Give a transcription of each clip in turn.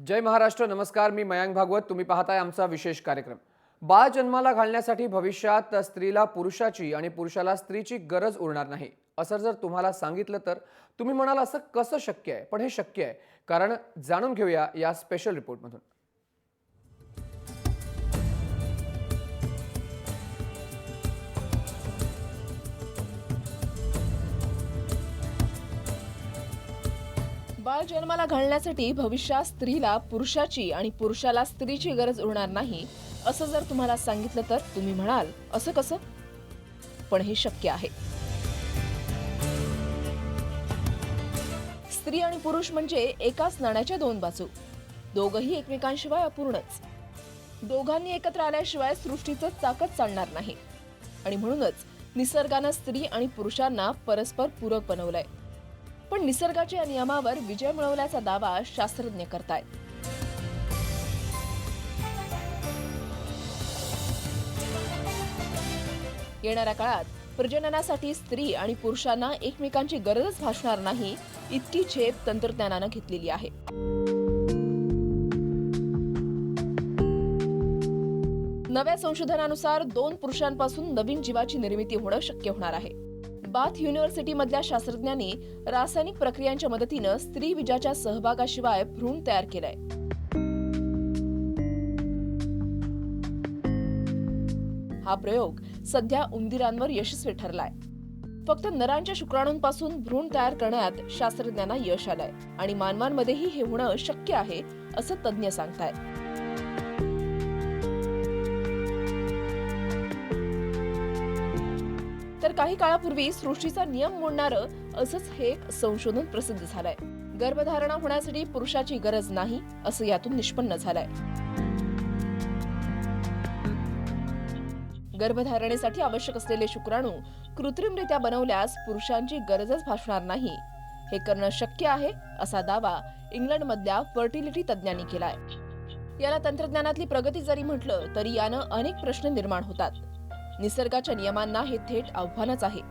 जय महाराष्ट्र. नमस्कार. मी मयांक भागवत. तुम्ही पाहताय आमचा विशेष कार्यक्रम. बाळ जन्माला घालण्यासाठी भविष्यात स्त्रीला पुरुषाची आणि पुरुषाला स्त्रीची गरज उरणार नाही असं जर तुम्हाला सांगितलं तर तुम्ही म्हणाल असं कसं शक्य आहे? पण हे शक्य आहे, कारण जाणून घेऊया या स्पेशल रिपोर्टमधून. बाळ जन्माला घालण्यासाठी भविष्यात स्त्रीला पुरुषाची आणि पुरुषाला स्त्रीची गरज उरणार नाही असं जर तुम्हाला सांगितलं तर तुम्ही म्हणाल असं कसं? पण हे शक्य आहे. स्त्री आणि पुरुष म्हणजे एकाच नाण्याच्या दोन बाजू. दोघंही एकमेकांशिवाय अपूर्णच. दोघांनी एकत्र आल्याशिवाय सृष्टीचं चाकच चालणार नाही. आणि म्हणूनच निसर्गानं स्त्री आणि पुरुषांना परस्पर पूरक बनवलंय. पण निसर्गाच्या या नियमावर विजय मिळवल्याचा दावा शास्त्रज्ञ करतायत. येणाऱ्या काळात प्रजननासाठी स्त्री आणि पुरुषांना एकमेकांची गरजच भासणार नाही इतकी झेप तंत्रज्ञानानं घेतलेली आहे. नव्या संशोधनानुसार 2 पुरुषांपासून नवीन जीवाची निर्मिती होणं शक्य होणार आहे. बाथ युनिव्हर्सिटी मधल्या शास्त्रज्ञांनी रासायनिक प्रक्रियांच्या मदतीनं स्त्री बीजाच्या सहभागाशिवाय भ्रूण तयार केलाय. हा प्रयोग सध्या उंदीरांवर यशस्वी ठरलाय. फक्त नरांच्या शुक्राणूंपासून भ्रूण तयार करण्यात शास्त्रज्ञांना यश आलंय आणि मानवांमध्येही हे होणं शक्य आहे असं तज्ज्ञ सांगतायत. तर काही काळापूर्वी सृष्टीचा नियम मोडणारं असंच हे एक संशोधन प्रसिद्ध झालंय. गर्भधारणा होण्यासाठी पुरुषाची गरज नाही असं यातून निष्पन्न झालंय. गर्भधारणेसाठी आवश्यक असलेले शुक्राणू कृत्रिमरित्या बनवल्यास पुरुषांची गरजच भासणार नाही. हे करणं शक्य आहे असा दावा इंग्लंडमधल्या फर्टिलिटी तज्ज्ञांनी केलाय. याला तंत्रज्ञानातली प्रगती जरी म्हटलं तरी यानं अनेक प्रश्न निर्माण होतात. निसर्गाच्या नियमांना हे थेट आव्हानच आहे.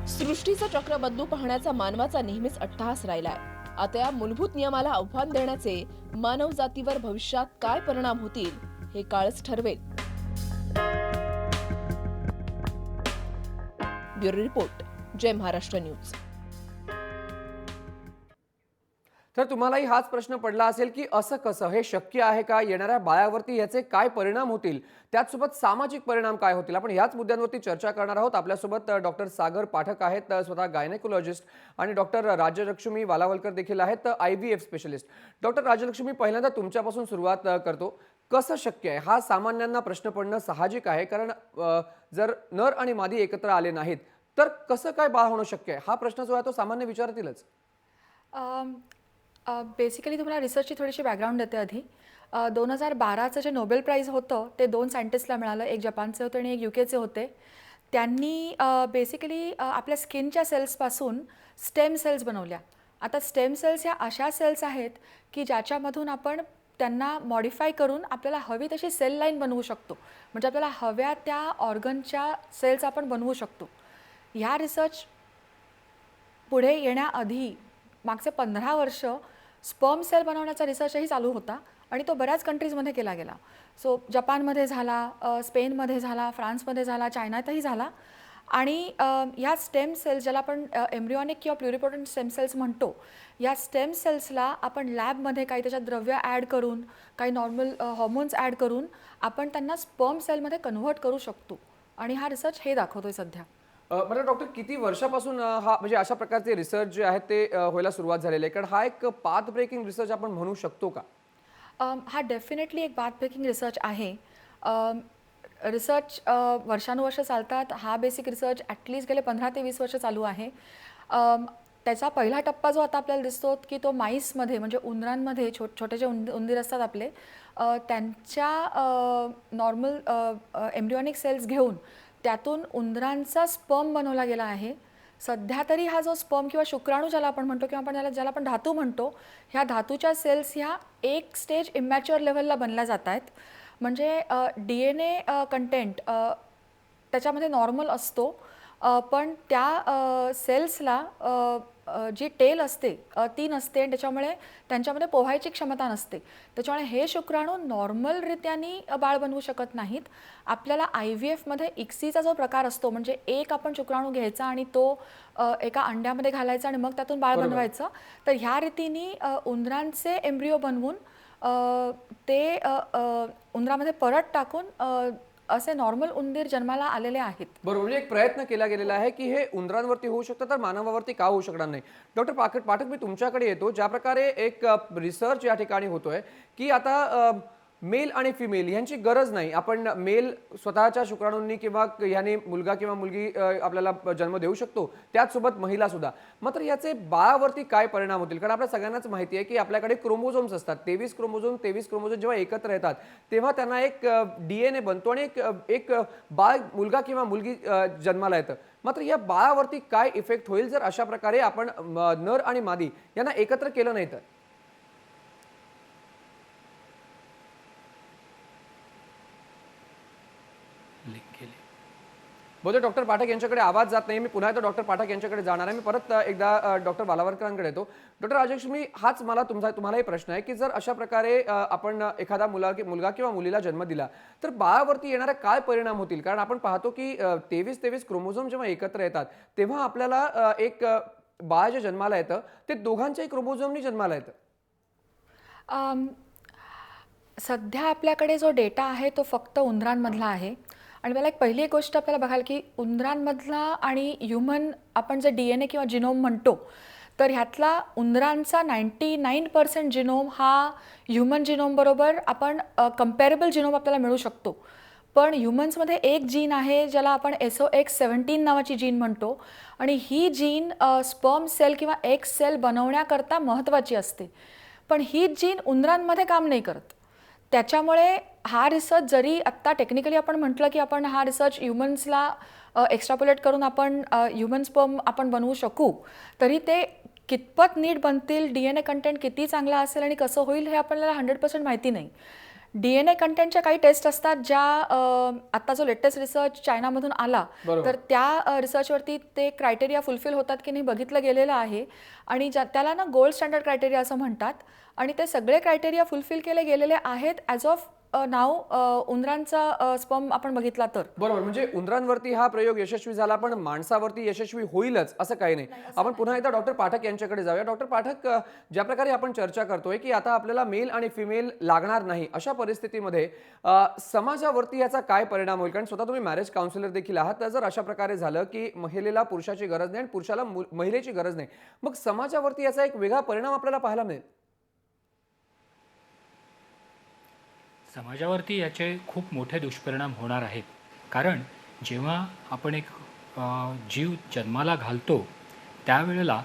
सृष्टीचं चक्र बदलू पाहण्याचा मानवाचा नेहमीच अट्टहास राहिलाय. आता या मूलभूत नियमाला आव्हान देण्याचे मानव जातीवर भविष्यात काय परिणाम होतील हे काळच ठरवेल. ब्युरो रिपोर्ट, जय महाराष्ट्र न्यूज. तर तुम्हालाही हाच प्रश्न पडला असेल की असं कसं, हे शक्य आहे का? येणाऱ्या बाळावरती याचे काय परिणाम होतील, त्याचसोबत सामाजिक परिणाम काय होतील, आपण याच मुद्द्यांवरती चर्चा करणार आहोत. आपल्यासोबत डॉक्टर सागर पाठक आहेत, स्वतः गायनेकोलॉजिस्ट, आणि डॉक्टर राजलक्ष्मी वालावलकर देखील आहेत, IVF स्पेशलिस्ट. डॉक्टर राजलक्ष्मी, पहिल्यांदा तुमच्यापासून सुरुवात करतो. कसं शक्य आहे? हा सामान्यांना प्रश्न पडणं साहजिक आहे, कारण जर नर आणि मादी एकत्र आले नाहीत तर कसं काय बाळ होणं शक्य आहे? हा प्रश्न जो आहे तो सामान्य विचारतीलच. बेसिकली तुम्हाला रिसर्चची थोडीशी बॅकग्राऊंड देते आधी. 2012चं जे नोबेल प्राईज होतं ते 2 सायंटिस्टला मिळालं. एक जपानचे होते आणि एक UKचे होते. त्यांनी बेसिकली आपल्या स्किनच्या सेल्सपासून स्टेम सेल्स बनवल्या. आता स्टेम सेल्स ह्या अशा सेल्स आहेत की ज्याच्यामधून आपण त्यांना मॉडिफाय करून आपल्याला हवी तशी सेल लाईन बनवू शकतो. म्हणजे आपल्याला हव्या त्या ऑर्गनच्या सेल्स आपण बनवू शकतो. ह्या रिसर्च पुढे येण्याआधी मागचे 15 वर्ष स्पर्म सेल बनवण्याचा रिसर्चही चालू होता आणि तो बऱ्याच कंट्रीजमध्ये केला गेला. सो जपानमध्ये झाला, स्पेनमध्ये झाला, फ्रान्समध्ये झाला, चायनातही झाला. आणि ह्या स्टेम सेल्स, ज्याला आपण एम्ब्रियॉनिक किंवा प्लुरिपोटंट स्टेम सेल्स म्हणतो, या स्टेम सेल्सला आपण लॅबमध्ये काही त्याच्यात द्रव्य ॲड करून, काही नॉर्मल हॉर्मोन्स ॲड करून आपण त्यांना स्पर्म सेलमध्ये कन्व्हर्ट करू शकतो. आणि हा रिसर्च हे दाखवतोय सध्या. म्हणजे डॉक्टर, किती वर्षापासून हा म्हणजे अशा प्रकारचे रिसर्च जे आहेत ते व्हायला सुरुवात झालेली आहे? कारण हा एक पाथ ब्रेकिंग रिसर्च आपण म्हणू शकतो का? हा डेफिनेटली एक पाथ ब्रेकिंग रिसर्च आहे. रिसर्च वर्षानुवर्ष चालतात. हा बेसिक रिसर्च ॲटलिस्ट गेले 15 ते 20 वर्ष चालू आहे. त्याचा पहिला टप्पा जो आता आपल्याला दिसतो की तो माईसमध्ये, म्हणजे उंदरांमध्ये, छोटे जे उंदीर असतात आपले, त्यांच्या नॉर्मल एम्ब्रियॉनिक सेल्स घेऊन त्यातून उंदरांचा स्पर्म बनवला गेला आहे. सध्या तरी हा जो स्पर्म किंवा शुक्राणू ज्याला आपण म्हणतो, किंवा आपण ज्याला आपण धातू म्हणतो, ह्या धातूच्या सेल्स ह्या एक स्टेज इमॅच्युअर लेवलला बनल्या जात आहेत. म्हणजे DNA कंटेंट त्याच्यामध्ये नॉर्मल असतो. पण त्या सेल्सला जी टेल असते ती नसते आणि त्याच्यामुळे त्यांच्यामध्ये पोहायची क्षमता नसते. त्याच्यामुळे हे शुक्राणू नॉर्मलरित्याने बाळ बनवू शकत नाहीत. आपल्याला IVFमध्ये इक्सीचा जो प्रकार असतो, म्हणजे एक आपण शुक्राणू घ्यायचा आणि तो एका अंड्यामध्ये घालायचा आणि मग त्यातून बाळ बरोबर. बनवायचं. तर ह्या रीतीने उंदरांचे एम्ब्रिओ बनवून ते उंदरामध्ये परत टाकून असे नॉर्मल उंदीर जन्माला आलेले आहेत. बरोबर, म्हणजे एक प्रयत्न केला गेलेला आहे की हे उंदरांवरती होऊ शकतं तर मानवावरती का होऊ शकणार नाही. डॉक्टर पाठक, मी तुमच्याकडे येतो. ज्या प्रकारे एक रिसर्च या ठिकाणी होतोय की आता मेल आणि फिमेल यांची गरज नाही. आपण मेल स्वतःच्या शुक्राणूंनी किंवा ह्याने मुलगा किंवा मुलगी आपल्याला जन्म देऊ शकतो, त्याचसोबत महिला सुद्धा. मात्र याचे बाळावरती काय परिणाम होतील? कारण आपल्या सगळ्यांनाच माहिती आहे की आपल्याकडे क्रोमोझोम्स असतात. 23 क्रोमोझोम जेव्हा एकत्र येतात तेव्हा त्यांना एक DNA बनतो आणि एक बाळ, मुलगा किंवा मुलगी जन्माला येतं. मात्र या बाळावरती काय इफेक्ट होईल जर अशा प्रकारे आपण नर आणि मादी यांना एकत्र केलं नाही तर? बहुतेक डॉक्टर पाठक यांच्याकडे आवाज जात नाही. मी पुन्हा एकदा डॉक्टर पाठक यांच्याकडे जाणार आहे. मी परत एकदा डॉक्टर बालावरकरांकडे येतो. डॉक्टर राजलक्ष्मी, हाच मला तुम्हालाही प्रश्न आहे की जर अशा प्रकारे आपण एखादा मुलगा किंवा मुलीला जन्म दिला तर बाळावरती येणारे काय परिणाम होतील? कारण आपण पाहतो की 23 क्रोमोझोम जेव्हा एकत्र येतात तेव्हा आपल्याला एक बाळ जे जन्माला येतं ते दोघांच्याही क्रोमोझोमनी जन्माला येतं. अम, सध्या आपल्याकडे जो डेटा आहे तो फक्त उंदरांमधला आहे. आणि मला पहिली एक गोष्ट आपल्याला बघायला की उंदरांमधला आणि ह्युमन आपण जे DNA किंवा जिनोम म्हणतो, तर ह्यातला उंदरांचा 99% जिनोम हा ह्युमन जिनोम बरोबर आपण कम्पॅरेबल जिनोम आपल्याला मिळू शकतो. पण ह्युमन्समध्ये एक जीन आहे ज्याला आपण SOX17 नावाची जीन म्हणतो आणि ही जीन स्पर्म सेल किंवा एग सेल बनवण्याकरता महत्त्वाची असते. पण ही जीन उंदरांमध्ये काम नाही करत. त्याच्यामुळे हा रिसर्च जरी आत्ता टेक्निकली आपण म्हटलं की आपण हा रिसर्च ह्युमन्सला एक्स्ट्रापोलेट करून आपण ह्युमन स्पर्म आपण बनवू शकू, तरी ते कितपत नीट बनतील, DNA कंटेंट किती चांगला असेल आणि कसं होईल हे आपल्याला 100% माहिती नाही. DNA कंटेंटच्या काही टेस्ट असतात ज्या आत्ता जो लेटेस्ट रिसर्च चायनामधून आला, बरोबर. तर त्या रिसर्चवरती ते क्रायटेरिया फुलफिल होतात की नाही बघितलं गेलेलं आहे आणि त्याला ना गोल्ड स्टँडर्ड क्रायटेरिया असं म्हणतात आणि ते सगळे क्रायटेरिया फुलफिल केले गेलेले आहेत ॲज ऑफ नाव. उंदरांचा स्पर्म आपण बघितला तर बरोबर, म्हणजे उंदरांवरती हा प्रयोग यशस्वी झाला पण माणसावरती यशस्वी होईलच असं काही नाही. आपण पुन्हा एकदा डॉक्टर पाठक यांच्याकडे जाऊया. डॉक्टर पाठक, ज्या प्रकारे आपण चर्चा करतोय की आता आपल्याला मेल आणि फिमेल लागणार नाही, अशा परिस्थितीमध्ये समाजावरती याचा काय परिणाम होईल? कारण स्वतः तुम्ही मॅरेज काउन्सिलर देखील आहात. तर जर अशा प्रकारे झालं की महिलेला पुरुषाची गरज नाही आणि पुरुषाला महिलेची गरज नाही, मग समाजावरती याचा एक वेगळा परिणाम आपल्याला पाहायला मिळेल. समाजावरती याचे खूप मोठे दुष्परिणाम होणार आहेत. कारण जेव्हा आपण एक जीव जन्माला घालतो त्यावेळेला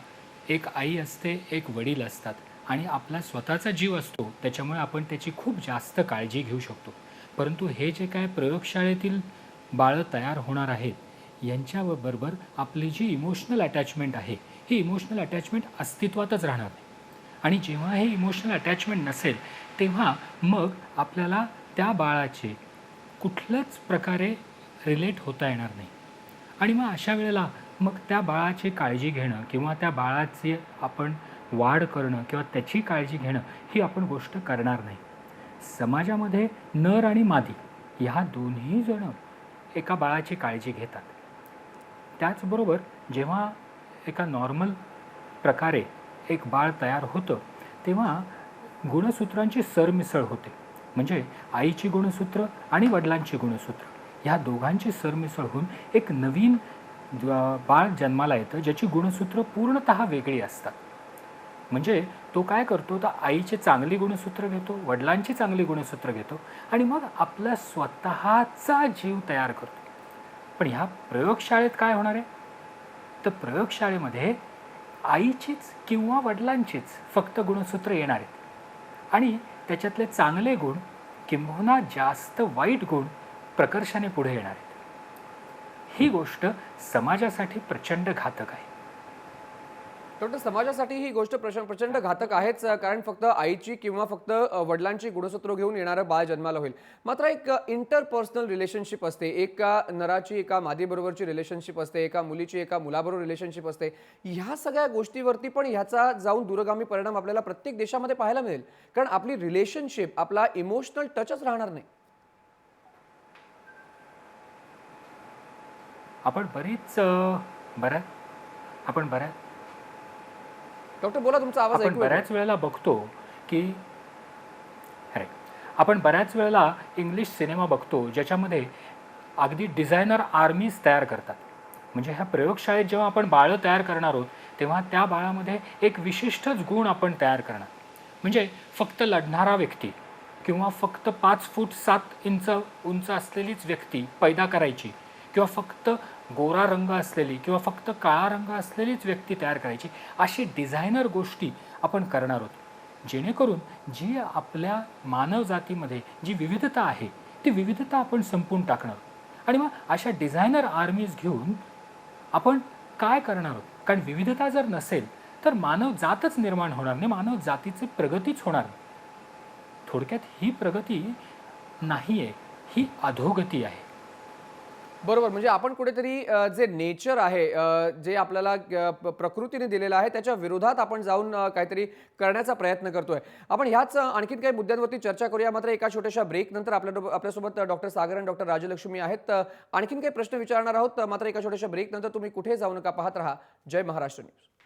एक आई असते, एक वडील असतात आणि आपला स्वतःचा जीव असतो, त्याच्यामुळे आपण त्याची खूप जास्त काळजी घेऊ शकतो. परंतु हे जे काय प्रयोगशाळेतील बाळं तयार होणार आहेत यांच्याबरोबर आपली जी इमोशनल अटॅचमेंट आहे, ही इमोशनल अटॅचमेंट अस्तित्वातच राहणार नाही. आणि जेव्हा हे इमोशनल अटॅचमेंट नसेल तेव्हा मग आपल्याला त्या बाळाचे कुठल्याच प्रकारे रिलेट होता येणार नाही. आणि मग अशा वेळेला मग त्या बाळाची काळजी घेणं किंवा त्या बाळाची आपण वाढ करणं किंवा त्याची काळजी घेणं ही आपण गोष्ट करणार नाही. समाजामध्ये नर आणि मादी ह्या दोन्ही जण एका बाळाची काळजी घेतात. त्याचबरोबर जेव्हा एका नॉर्मल प्रकारे एक बाळ तयार होतं तेव्हा गुणसूत्रांची सरमिसळ होते. म्हणजे आईची गुणसूत्र आणि वडिलांची गुणसूत्र ह्या दोघांची सरमिसळ होऊन एक नवीन बाळ जन्माला येतं ज्याची गुणसूत्र पूर्णतः वेगळी असतात. म्हणजे तो काय करतो तर आईचे चांगली गुणसूत्र घेतो, वडिलांची चांगली गुणसूत्र घेतो आणि मग आपला स्वतःचा जीव तयार करतो. पण ह्या प्रयोगशाळेत काय होणार आहे तर प्रयोगशाळेमध्ये आईचीच किंवा वडिलांचीच फक्त गुणसूत्र येणार आहेत आणि त्याच्यातले चांगले गुण किंबहुना जास्त वाईट गुण प्रकर्षाने पुढे येणार आहेत. ही गोष्ट समाजासाठी प्रचंड घातक आहे. डॉक्टर, समाजासाठी ही गोष्ट प्रचंड घातक आहेच, कारण फक्त आईची किंवा फक्त वडिलांची गुणसूत्र घेऊन येणारं बाळ जन्माला होईल. मात्र एक इंटरपर्सनल रिलेशनशिप असते, एका नराची एका मादीबरोबरची रिलेशनशिप असते, एका मुलीची एका मुलाबरोबर रिलेशनशिप असते. ह्या सगळ्या गोष्टीवरती पण ह्याचा जाऊन दूरगामी परिणाम आपल्याला प्रत्येक देशामध्ये पाहायला मिळेल, कारण आपली रिलेशनशिप, आपला इमोशनल टचच राहणार नाही. आपण बऱ्याच डॉक्टर बोला, तुमचा आवाज आपण ऐकू येतोय. बऱ्याच वेळेला बघतो की आपण बऱ्याच वेळेला इंग्लिश सिनेमा बघतो ज्याच्यामध्ये अगदी डिझायनर आर्मीज तयार करतात. म्हणजे ह्या प्रयोगशाळेत जेव्हा आपण बाळं तयार करणार आहोत तेव्हा त्या बाळामध्ये एक विशिष्टच गुण आपण तयार करणार. म्हणजे फक्त लढणारा व्यक्ती किंवा फक्त 5 फूट 7 इंच उंच असलेलीच व्यक्ती पैदा करायची, किंवा फक्त गोरा रंग असलेली किंवा फक्त काळा रंग असलेलीच व्यक्ती तयार करायची, अशी डिझायनर गोष्टी आपण करणार आहोत. जेणेकरून जी आपल्या मानव जातीमध्ये जी विविधता आहे ती विविधता आपण संपवून टाकणार आहोत. आणि मग अशा डिझायनर आर्मीज घेऊन आपण काय करणार आहोत? कारण विविधता जर नसेल तर मानव जातच निर्माण होणार नाही, मानव जातीची प्रगतीच होणार नाही. थोडक्यात ही प्रगती नाही आहे, ही अधोगती आहे. बरोबर, म्हणजे आपण कुठेतरी जे नेचर आहे, जे आपल्याला प्रकृतीने दिलेलं आहे, त्याच्या विरोधात आपण जाऊन काहीतरी करण्याचा प्रयत्न करतोय. आपण ह्याच आणखीन काही मुद्द्यांवरती चर्चा करूया, मात्र एका छोट्याशा ब्रेक नंतर आपल्यासोबत डॉक्टर सागर आणि डॉक्टर राजलक्ष्मी आहेत. आणखीन काही प्रश्न विचारणार आहोत, मात्र एका छोट्याशा ब्रेक नंतर. तुम्ही कुठे जाऊ नका, पाहत रहा जय महाराष्ट्र न्यूज.